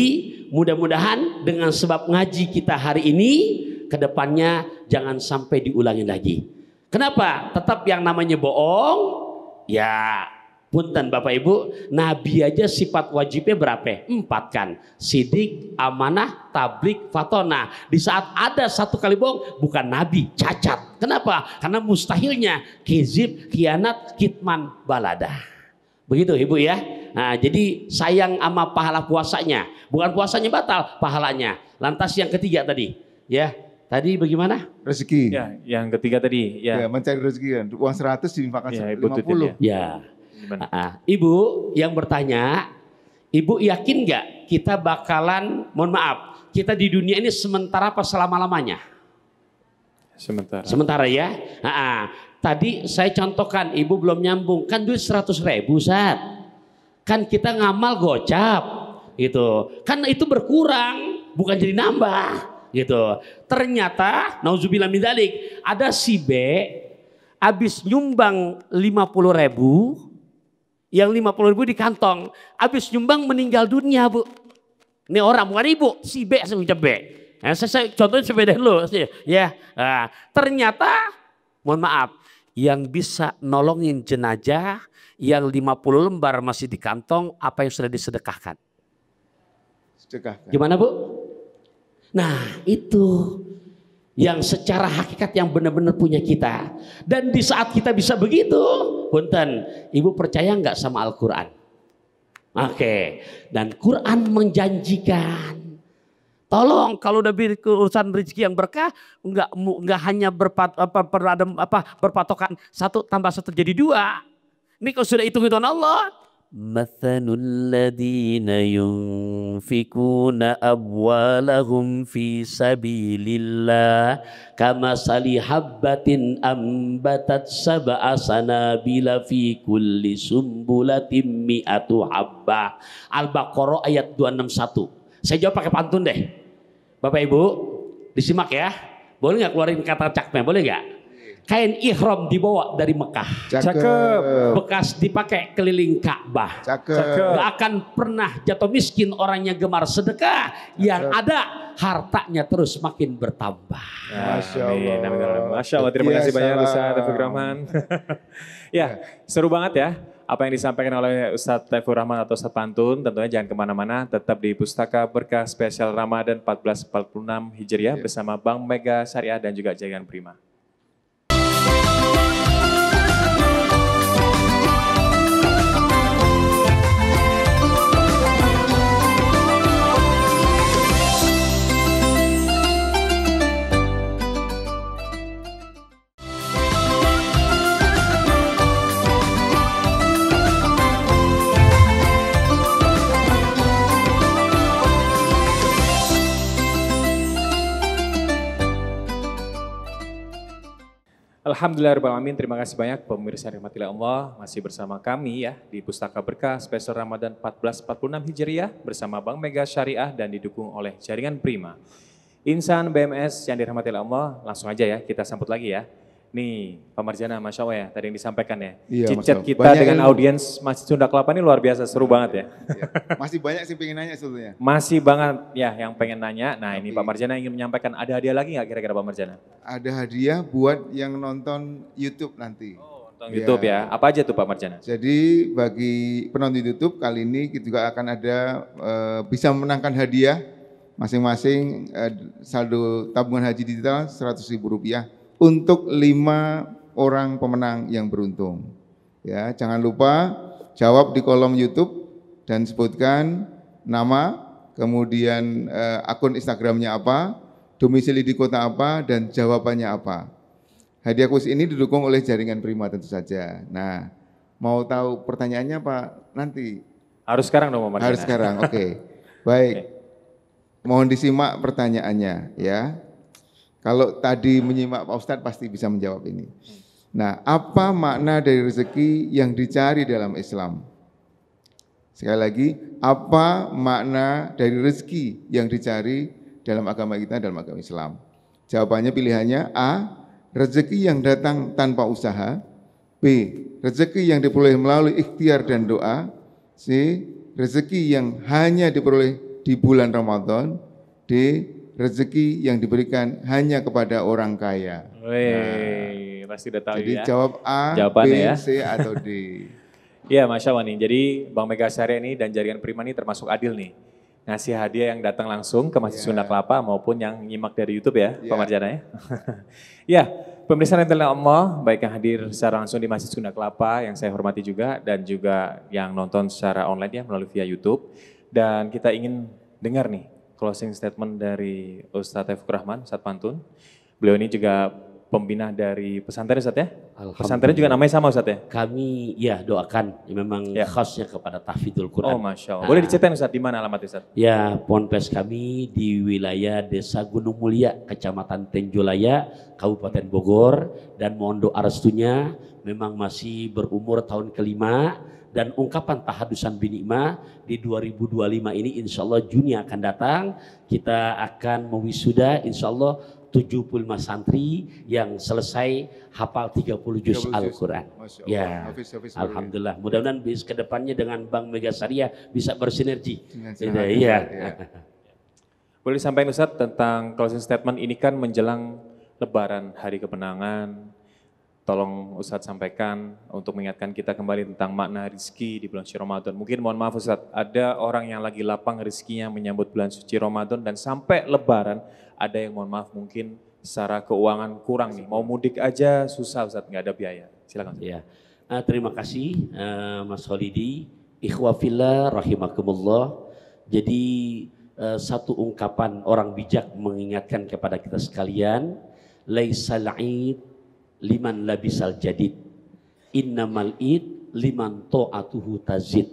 mudah-mudahan dengan sebab ngaji kita hari ini, kedepannya jangan sampai diulangi lagi. Kenapa? Tetap yang namanya bohong, ya punten Bapak Ibu, Nabi aja sifat wajibnya berapa? 4 kan. Sidik, amanah, tablik, fatona. Di saat ada 1 kali bohong, bukan Nabi, cacat. Kenapa? Karena mustahilnya kizib, khianat, kitman, baladah. Begitu Ibu ya. Nah, jadi sayang sama pahala puasanya. Bukan puasanya batal, pahalanya. Lantas yang ketiga tadi, ya. Tadi bagaimana? Rezeki. Ya, yang ketiga tadi, ya. Mencari rezeki kan. Uang 100 diinfakkan 50. Ya. Ibu yang bertanya, Ibu yakin nggak kita bakalan, mohon maaf, kita di dunia ini sementara apa selama-lamanya? Sementara ya. Tadi saya contohkan, Ibu belum nyambung, kan duit 100.000 Ustaz. Kan kita ngamal gocap gitu. Kan itu berkurang, bukan jadi nambah gitu. Ternyata nauzubillah min dzalik, ada si B habis nyumbang 50.000, yang 50.000 di kantong, habis nyumbang meninggal dunia Bu. Ini orang bukan Ibu, si B sengaja B. Nah, saya contohnya sepeda dulu ya. Nah, ternyata mohon maaf, yang bisa nolongin jenazah yang 50 lembar masih di kantong, apa yang sudah disedekahkan? Sedekahkan. Gimana Bu? Nah itu yang secara hakikat yang benar-benar punya kita. Dan di saat kita bisa begitu, punten, Ibu percaya nggak sama Al-Quran? Oke. Dan Quran menjanjikan, tolong kalau udah urusan rezeki yang berkah, enggak hanya berpatokan 1+1 jadi 2. Ini kalau sudah hitung-hitungan Allah. Mathalul ladina yunfikuna amwalahum fi sabilillah kamasali habbatin ambatat sab'a sanabila fi kulli sumbulatin mi'atu habbah. Al-Baqarah ayat 261. Saya jawab pakai pantun deh. Bapak Ibu, disimak ya. Boleh nggak keluarin kata caknya? Boleh nggak? Kain ihram dibawa dari Mekah. Cakep. Bekas dipakai keliling Ka'bah. Cakep. Gak akan pernah jatuh miskin orang yang gemar sedekah. Yang ada hartanya terus makin bertambah. Masya Allah. Masya Allah. Terima kasih banyak Ustaz Taufik Rahman. Ya, seru banget ya. Apa yang disampaikan oleh Ustadz Taufik Rahman atau Ustadz Pantun, tentunya jangan kemana-mana, tetap di Pustaka Berkah Spesial Ramadan 1446 Hijriah bersama Bank Mega Syariah dan juga Jaringan Prima. Alhamdulillahirrahmanirrahim. Terima kasih banyak pemirsa rahmatillah Allah masih bersama kami ya di Pustaka Berkah Spesial Ramadan 1446 Hijriah bersama Bank Mega Syariah dan didukung oleh Jaringan Prima. Insan BMS yang dirahmatillah Allah, langsung aja ya kita sambut lagi ya. Nih Pak Marjana, Masya Allah ya tadi yang disampaikan ya. Iya, Cicat kita banyak dengan ilmu. audiens Masjid Sunda Kelapa ini luar biasa, seru banget ya. Iya. Masih banyak sih pengen nanya sebetulnya. Masih banget ya yang pengen nanya. Nah ini Tapi- Pak Marjana ingin menyampaikan, ada hadiah lagi nggak kira-kira Pak Marjana? Ada hadiah buat yang nonton YouTube nanti. Nonton YouTube ya, apa aja tuh Pak Marjana? Jadi bagi penonton YouTube kali ini kita juga akan ada bisa menangkan hadiah masing-masing saldo tabungan haji digital Rp100.000 untuk 5 orang pemenang yang beruntung. Ya, jangan lupa jawab di kolom YouTube dan sebutkan nama, kemudian akun Instagramnya apa, domisili di kota apa, dan jawabannya apa. Hadiah kuis ini didukung oleh Jaringan Prima tentu saja. Nah, mau tahu pertanyaannya Pak nanti? Harus sekarang dong Pak Marjana. Harus sekarang, oke. Baik, mohon disimak pertanyaannya ya. Kalau tadi menyimak Pak Ustadz pasti bisa menjawab ini. Nah, apa makna dari rezeki yang dicari dalam Islam? Sekali lagi, apa makna dari rezeki yang dicari dalam agama kita, dalam agama Islam? Jawabannya pilihannya A, rezeki yang datang tanpa usaha. B, rezeki yang diperoleh melalui ikhtiar dan doa. C, rezeki yang hanya diperoleh di bulan Ramadan. D, rezeki yang diberikan hanya kepada orang kaya. Wih, pasti udah tahu Jadi ya. jawab A, Jawabannya B, ya. C, atau D. Iya Masya Allah nih, jadi Bank Mega Syariah ini dan Jaringan Prima ini termasuk adil nih. Ngasih hadiah yang datang langsung ke Masjid Sunda Kelapa maupun yang nyimak dari YouTube ya, Pak Marjana ya. Ya, pemirsa yang telah Allah, baik yang hadir secara langsung di Masjid Sunda Kelapa yang saya hormati juga dan juga yang nonton secara online ya melalui via YouTube. Dan kita ingin dengar nih closing statement dari Ustadz Taufik Rahman, Ustadz Pantun. Beliau ini juga pembina dari pesantren Ustadz ya. Pesantren juga namanya sama Ustadz ya? Kami ya doakan memang Ya. khasnya kepada tahfidzul Oh Quran. Masya Allah. Boleh diceritain Ustadz di mana alamat Ustadz? Ya, ponpes kami di wilayah Desa Gunung Mulia, Kecamatan Tenjolaya, Kabupaten Bogor, dan mohon doa restunya memang masih berumur tahun kelima dan ungkapan tahadusan binikmah di 2025 ini insya Allah Juni akan datang, kita akan mewisuda insya Allah 75 santri yang selesai hafal 30 juz 30 juz. Al-Quran. Masya Allah. Ya, Hafiz, Alhamdulillah. Mudah-mudahan bis kedepannya dengan Bank Mega Syariah bisa bersinergi. Dengan Iya. Boleh disampaikan Ustadz tentang closing statement ini kan menjelang Lebaran, Hari Kemenangan. Tolong Ustadz sampaikan untuk mengingatkan kita kembali tentang makna rizki di bulan suci Ramadan. Mungkin mohon maaf Ustadz, ada orang yang lagi lapang rizkinya menyambut bulan suci Ramadan dan sampai Lebaran ada yang mohon maaf mungkin secara keuangan kurang nih. Mau mudik aja susah Ustadz, nggak ada biaya. Silakan. Ya, terima kasih Mas Holidi. Ikhwa fillah rahimakumullah. Jadi satu ungkapan orang bijak mengingatkan kepada kita sekalian, laisal id liman labisal jadid, innamal id liman ta'atuhu tazid.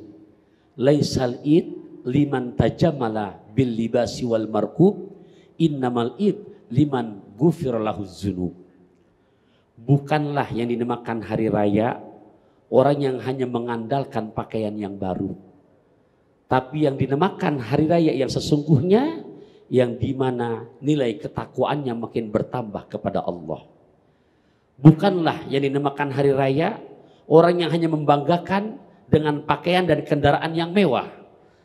Laisal id liman tajamala bil libasi wal markub, innamal id liman ghufir lahu dzunub. Bukanlah yang dinamakan hari raya orang yang hanya mengandalkan pakaian yang baru, tapi yang dinamakan hari raya yang sesungguhnya, yang dimana nilai ketakwaannya makin bertambah kepada Allah. Bukanlah yang dinamakan hari raya orang yang hanya membanggakan dengan pakaian dan kendaraan yang mewah,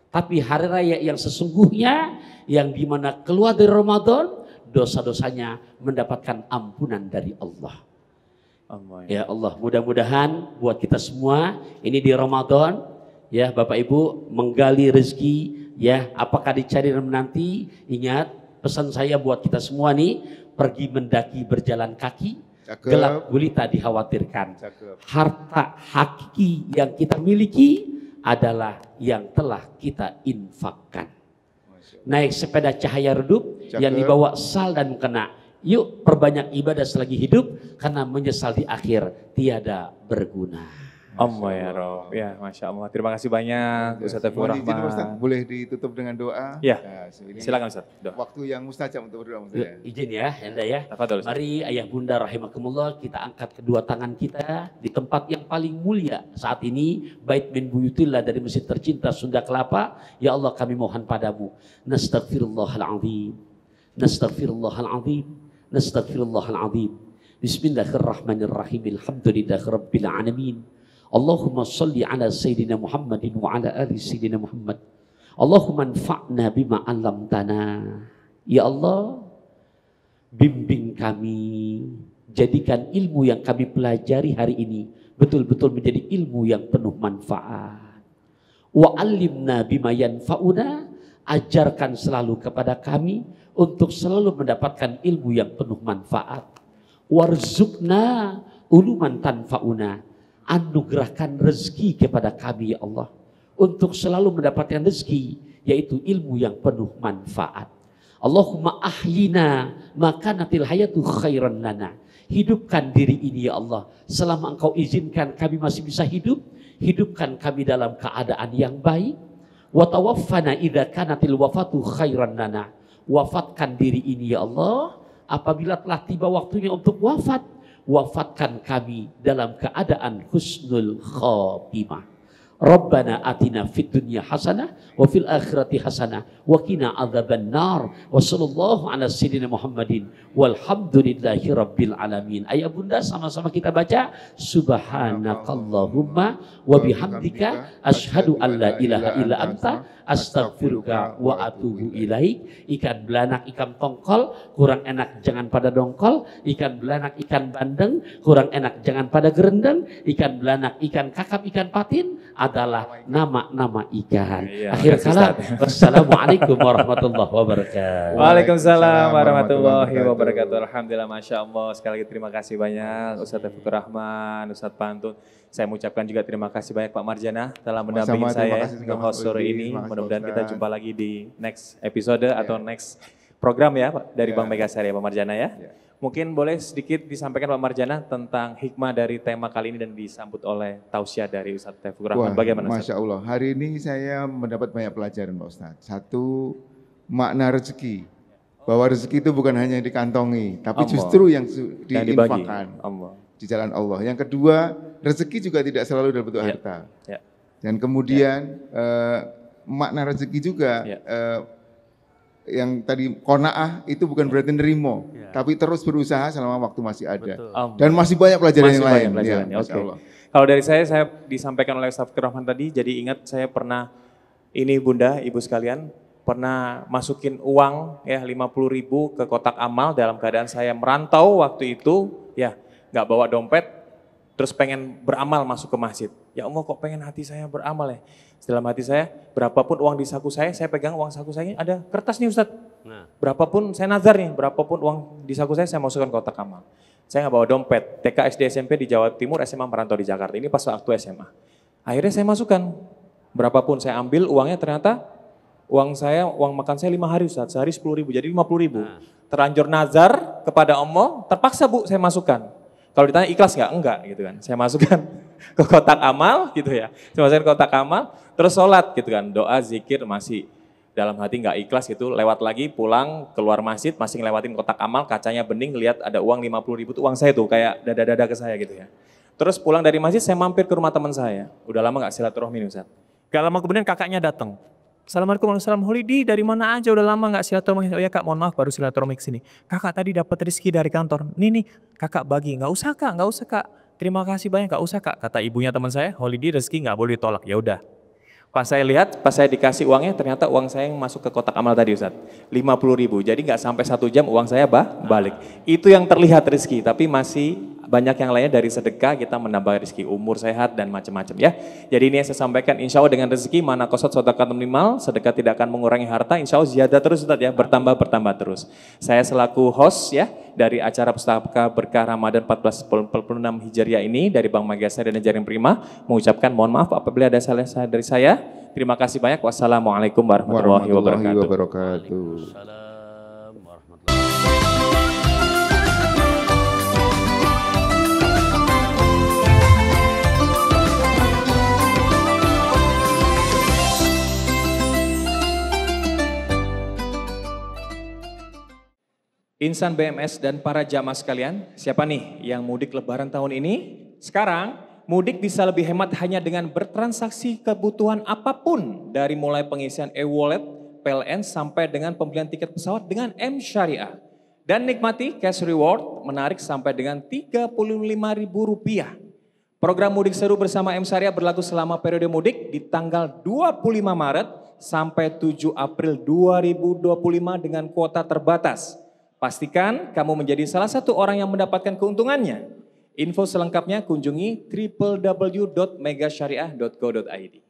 tapi hari raya yang sesungguhnya, yang dimana keluar dari Ramadan, dosa-dosanya mendapatkan ampunan dari Allah. Ya Allah, mudah-mudahan buat kita semua ini di Ramadan, ya Bapak Ibu menggali rezeki, ya apakah dicari dan menanti. Ingat pesan saya buat kita semua nih, pergi mendaki berjalan kaki, gelap gulita dikhawatirkan. Harta hakiki yang kita miliki adalah yang telah kita infakkan. Naik sepeda cahaya redup yang dibawa sal dan mukena. Yuk perbanyak ibadah selagi hidup, karena menyesal di akhir tiada berguna. Allah ya Rob, ya Masya Allah. Terima kasih banyak Ustaz Taufikur Rahman. Boleh ditutup dengan doa? Ya, nah, silakan Ustaz. Waktu yang mustajab untuk berdoa. Ya. Izin ya, Anda ya. Tafadhol, Ustaz. Mari ayah bunda rahimakumullah, kita angkat kedua tangan kita di tempat yang paling mulia saat ini, Bait min Buyutillah, dari masjid tercinta Sunda Kelapa. Ya Allah, kami mohon padamu, nastaghfirullahaladzim, nastaghfirullahaladzim, nastaghfirullahaladzim. Bismillahirrahmanirrahim. Alhamdulillahirabbil alamin. Allahumma salli ala Sayyidina Muhammadin wa ala ali Sayyidina Muhammad. Allahumma anfa'na bima 'allamtana. Ya Allah, bimbing kami, jadikan ilmu yang kami pelajari hari ini betul-betul menjadi ilmu yang penuh manfaat. Wa 'allimna bima yanfa'una, ajarkan selalu kepada kami untuk selalu mendapatkan ilmu yang penuh manfaat. Warzuqna uluman tanfa'una, anugerahkan rezeki kepada kami ya Allah untuk selalu mendapatkan rezeki, yaitu ilmu yang penuh manfaat. Allahumma ahyina makanatil hayatu khairan lana, hidupkan diri ini ya Allah selama Engkau izinkan kami masih bisa hidup, hidupkan kami dalam keadaan yang baik. Wa tawaffana idza kanatil wafatu khairan lana, wafatkan diri ini ya Allah apabila telah tiba waktunya untuk wafat. Wafatkan kami dalam keadaan husnul khatimah. Rabbana atina fid dunya hasanah wa fil akhirati hasanah wa qina adzabannar. Wa sallallahu ala sayyidina Muhammadin walhamdulillahi rabbil alamin. Ayah bunda sama-sama kita baca subhanakallahumma wa bihamdika asyhadu an la ilaha illa anta astaghfiruka wa atubu ilaik. Ikan belanak ikan tongkol kurang enak jangan pada dongkol, ikan belanak ikan bandeng kurang enak jangan pada gerendeng, ikan belanak ikan kakap ikan patin adalah nama-nama ikan. Ya, akhir kalam, wassalamualaikum warahmatullahi wabarakatuh. Waalaikumsalam warahmatullahi wabarakatuh. Alhamdulillah, Masya Allah. Sekali lagi terima kasih banyak Ustaz Taufikur Rahman, Ustaz Pantun. Saya mengucapkan juga terima kasih banyak Pak Marjana telah mendampingi saya untuk host sore ini. Mudah-mudahan kita jumpa lagi di next episode atau next program ya Pak, dari Bank Megasari ya Pak Marjana ya. Mungkin boleh sedikit disampaikan Pak Marjana tentang hikmah dari tema kali ini dan disambut oleh tausiah dari Ustaz Taufikur Rahman. Bagaimana Ustaz? Masya Allah, hari ini saya mendapat banyak pelajaran Pak Ustaz. Satu, makna rezeki. Bahwa rezeki itu bukan hanya dikantongi, tapi justru yang diinfakkan di jalan Allah. Yang kedua, rezeki juga tidak selalu dalam bentuk harta. Dan kemudian makna rezeki juga yang tadi qanaah itu bukan berarti nerimo, tapi terus berusaha selama waktu masih ada. Dan masih banyak pelajaran yang lain. Kalau dari saya disampaikan oleh Ustaz Taufikur Rahman tadi, jadi ingat saya pernah, ini Bunda, Ibu sekalian, pernah masukin uang ya 50.000 ke kotak amal dalam keadaan saya merantau waktu itu, ya nggak bawa dompet, terus pengen beramal masuk ke masjid. Ya Allah, kok pengen hati saya beramal ya. Dalam hati saya, berapapun uang di saku saya pegang uang saku saya, ada kertas nih Ustadz. Berapapun saya nazar nih, berapapun uang di saku saya masukkan ke kotak amal. Saya nggak bawa dompet, TK, SD, SMP di Jawa Timur, SMA merantau di Jakarta. Ini pas waktu SMA. Akhirnya saya masukkan Berapapun saya ambil uangnya ternyata uang makan saya 5 hari Ustaz, sehari 10.000 jadi 50.000. Terlanjur nazar kepada Allah, terpaksa Bu saya masukkan. Kalau ditanya ikhlas enggak gitu kan. Saya masukkan ke kotak amal gitu ya. Saya masukkan ke kotak amal, terus sholat gitu kan. Doa, zikir masih dalam hati enggak ikhlas gitu. Lewat lagi pulang keluar masjid masih ngelewatin kotak amal, kacanya bening lihat ada uang 50.000 itu uang saya tuh kayak dada-dada ke saya gitu ya. Terus pulang dari masjid saya mampir ke rumah teman saya. Udah lama enggak silaturahmi nih Ustaz. Gak lama kemudian kakaknya datang. Assalamualaikum warahmatullahi wabarakatuh. Holiday dari mana aja udah lama gak silaturahmi. Oh ya kak mohon maaf baru silaturahmi kesini. Kakak tadi dapat rezeki dari kantor. Nih kakak bagi. Gak usah kak. Terima kasih banyak gak usah kak. Kata ibunya teman saya holiday rezeki gak boleh ditolak. Ya udah. Pas saya lihat, pas saya dikasih uangnya ternyata uang saya yang masuk ke kotak amal tadi Ustaz. 50.000. Jadi gak sampai 1 jam uang saya balik. Itu yang terlihat rezeki tapi masih banyak yang lainnya dari sedekah kita menambah rezeki, umur sehat dan macam-macam ya. Jadi ini yang saya sampaikan, insya Allah dengan rezeki mana kosot sedekah minimal, sedekah tidak akan mengurangi harta, insya Allah ziyadah terus Ustaz ya, bertambah terus. Saya selaku host ya dari acara Pustaka Berkah Ramadan 1446 Hijriah ini dari Bank Magasar dan Jaring Prima mengucapkan mohon maaf apabila ada salah dari saya. Terima kasih banyak. Wassalamualaikum warahmatullahi wabarakatuh. Insan BMS dan para jamaah sekalian, siapa nih yang mudik lebaran tahun ini? Sekarang mudik bisa lebih hemat hanya dengan bertransaksi kebutuhan apapun dari mulai pengisian e-wallet, PLN sampai dengan pembelian tiket pesawat dengan M Syariah. Dan nikmati cash reward menarik sampai dengan Rp35.000. Program mudik seru bersama M Syariah berlaku selama periode mudik di tanggal 25 Maret sampai 7 April 2025 dengan kuota terbatas. Pastikan kamu menjadi salah satu orang yang mendapatkan keuntungannya. Info selengkapnya kunjungi www.megasyariah.co.id.